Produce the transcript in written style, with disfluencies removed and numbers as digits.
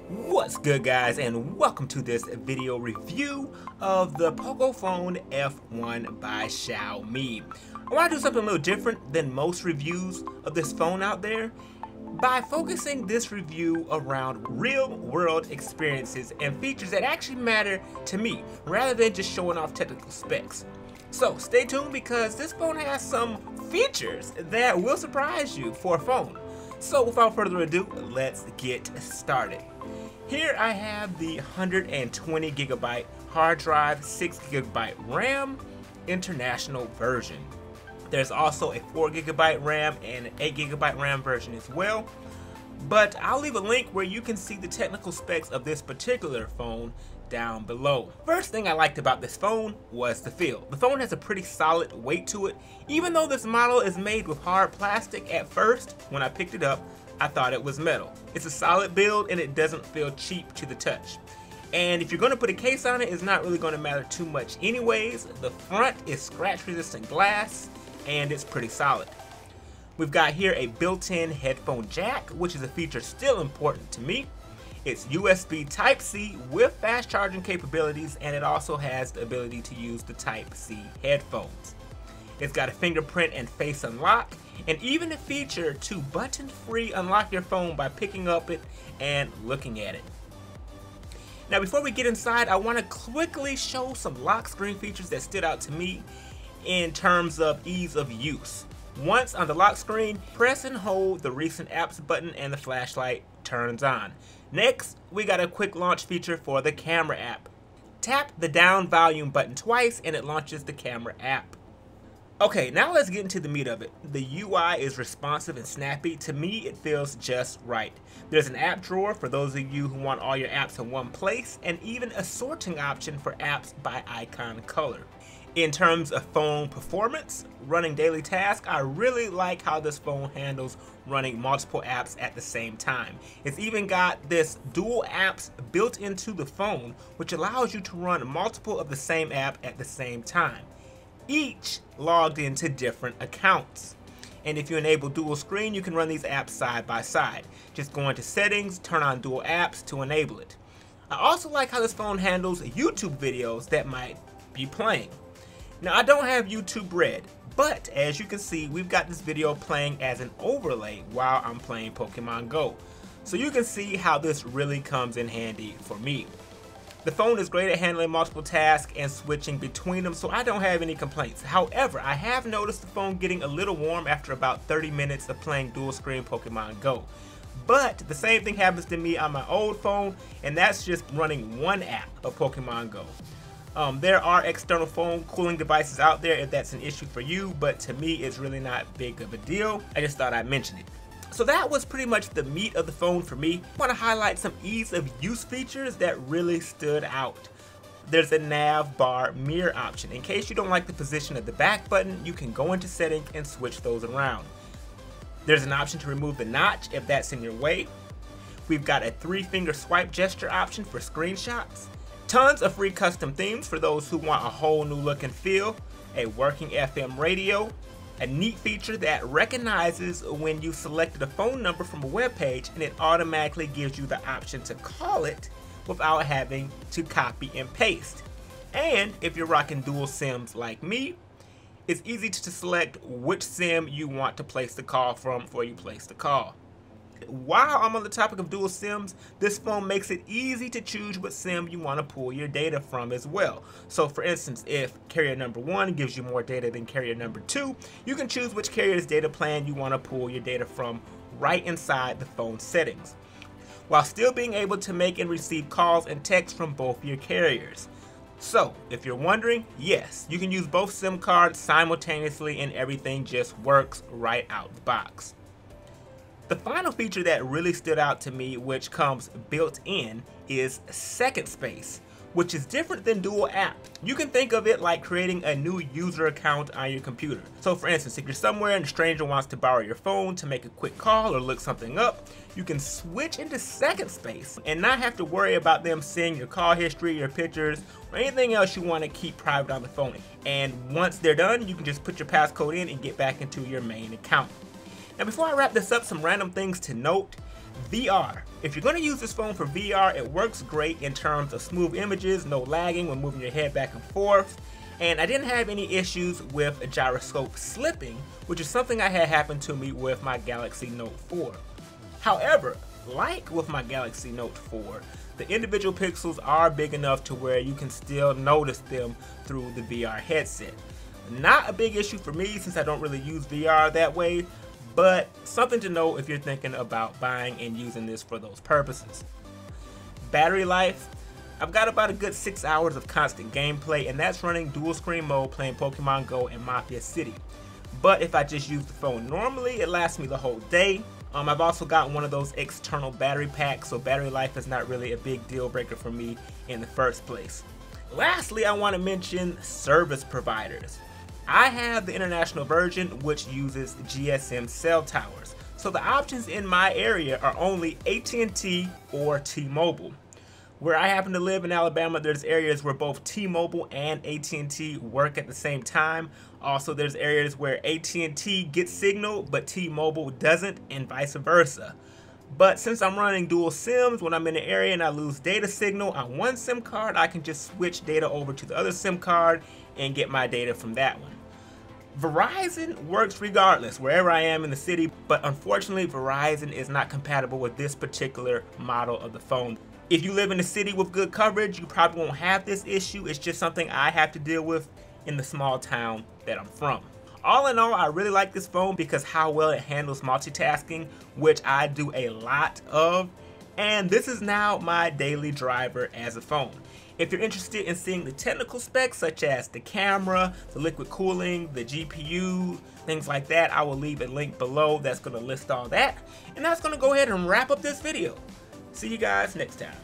What's good, guys, and welcome to this video review of the Pocophone F1 by Xiaomi. I want to do something a little different than most reviews of this phone out there by focusing this review around real-world experiences and features that actually matter to me rather than just showing off technical specs. So stay tuned because this phone has some features that will surprise you for a phone. So without further ado, let's get started. Here I have the 120 gigabyte hard drive, 6 gigabyte RAM international version. There's also a 4 gigabyte RAM and an 8 gigabyte RAM version as well. But I'll leave a link where you can see the technical specs of this particular phone down below. First thing I liked about this phone was the feel. The phone has a pretty solid weight to it. Even though this model is made with hard plastic, at first when I picked it up I thought it was metal. It's a solid build and it doesn't feel cheap to the touch. And if you're going to put a case on it, it's not really going to matter too much anyways. The front is scratch resistant glass and it's pretty solid. We've got here a built-in headphone jack, which is a feature still important to me. It's USB Type-C with fast charging capabilities, and it also has the ability to use the Type-C headphones. It's got a fingerprint and face unlock, and even a feature to button-free unlock your phone by picking up it and looking at it. Now before we get inside, I want to quickly show some lock screen features that stood out to me in terms of ease of use. Once on the lock screen, press and hold the recent apps button and the flashlight turns on. Next, we got a quick launch feature for the camera app. Tap the down volume button twice and it launches the camera app. Okay, now let's get into the meat of it. The UI is responsive and snappy. To me, it feels just right. There's an app drawer for those of you who want all your apps in one place, and even a sorting option for apps by icon color. In terms of phone performance, running daily tasks, I really like how this phone handles running multiple apps at the same time. It's even got this dual apps built into the phone, which allows you to run multiple of the same app at the same time, each logged into different accounts. And if you enable dual screen, you can run these apps side by side. Just go into settings, turn on dual apps to enable it. I also like how this phone handles YouTube videos that might be playing. Now I don't have YouTube Red, but as you can see, we've got this video playing as an overlay while I'm playing Pokemon Go. So you can see how this really comes in handy for me. The phone is great at handling multiple tasks and switching between them, so I don't have any complaints. However, I have noticed the phone getting a little warm after about 30 minutes of playing dual screen Pokemon Go. But the same thing happens to me on my old phone, and that's just running one app of Pokemon Go. There are external phone cooling devices out there if that's an issue for you, but to me it's really not big of a deal. I just thought I'd mention it. So that was pretty much the meat of the phone for me. I want to highlight some ease of use features that really stood out. There's a nav bar mirror option. In case you don't like the position of the back button, you can go into settings and switch those around. There's an option to remove the notch if that's in your way. We've got a 3-finger swipe gesture option for screenshots. Tons of free custom themes for those who want a whole new look and feel, a working FM radio, a neat feature that recognizes when you selected a phone number from a web page and it automatically gives you the option to call it without having to copy and paste. And if you're rocking dual SIMs like me, it's easy to select which SIM you want to place the call from before you place the call. While I'm on the topic of dual SIMs, this phone makes it easy to choose what SIM you want to pull your data from as well. So for instance, if carrier number 1 gives you more data than carrier number 2, you can choose which carrier's data plan you want to pull your data from right inside the phone settings, while still being able to make and receive calls and texts from both your carriers. So if you're wondering, yes, you can use both SIM cards simultaneously and everything just works right out the box. The final feature that really stood out to me, which comes built in, is second space, which is different than dual app. You can think of it like creating a new user account on your computer. So for instance, if you're somewhere and a stranger wants to borrow your phone to make a quick call or look something up, you can switch into second space and not have to worry about them seeing your call history, your pictures, or anything else you want to keep private on the phone. And once they're done, you can just put your passcode in and get back into your main account. Now before I wrap this up, some random things to note. VR. If you're going to use this phone for VR, it works great in terms of smooth images, no lagging when moving your head back and forth, and I didn't have any issues with gyroscope slipping, which is something I had happen to me with my Galaxy Note 4. However, like with my Galaxy Note 4, the individual pixels are big enough to where you can still notice them through the VR headset. Not a big issue for me since I don't really use VR that way, but something to know if you're thinking about buying and using this for those purposes. Battery life, I've got about a good 6 hours of constant gameplay, and that's running dual screen mode playing Pokemon Go and Mafia City. But if I just use the phone normally, it lasts me the whole day. I've also got one of those external battery packs, so battery life is not really a big deal breaker for me in the first place. Lastly, I want to mention service providers. I have the international version, which uses GSM cell towers. So the options in my area are only AT&T or T-Mobile. Where I happen to live in Alabama, there's areas where both T-Mobile and AT&T work at the same time. Also, there's areas where AT&T gets signal, but T-Mobile doesn't, and vice versa. But since I'm running dual SIMs, when I'm in an area and I lose data signal on one SIM card, I can just switch data over to the other SIM card and get my data from that one. Verizon works regardless wherever I am in the city, but unfortunately Verizon is not compatible with this particular model of the phone. If you live in a city with good coverage, you probably won't have this issue. It's just something I have to deal with in the small town that I'm from. All in all, I really like this phone because how well it handles multitasking, which I do a lot of, and this is now my daily driver as a phone. If you're interested in seeing the technical specs such as the camera, the liquid cooling, the GPU, things like that, I will leave a link below that's going to list all that. And that's going to go ahead and wrap up this video. See you guys next time.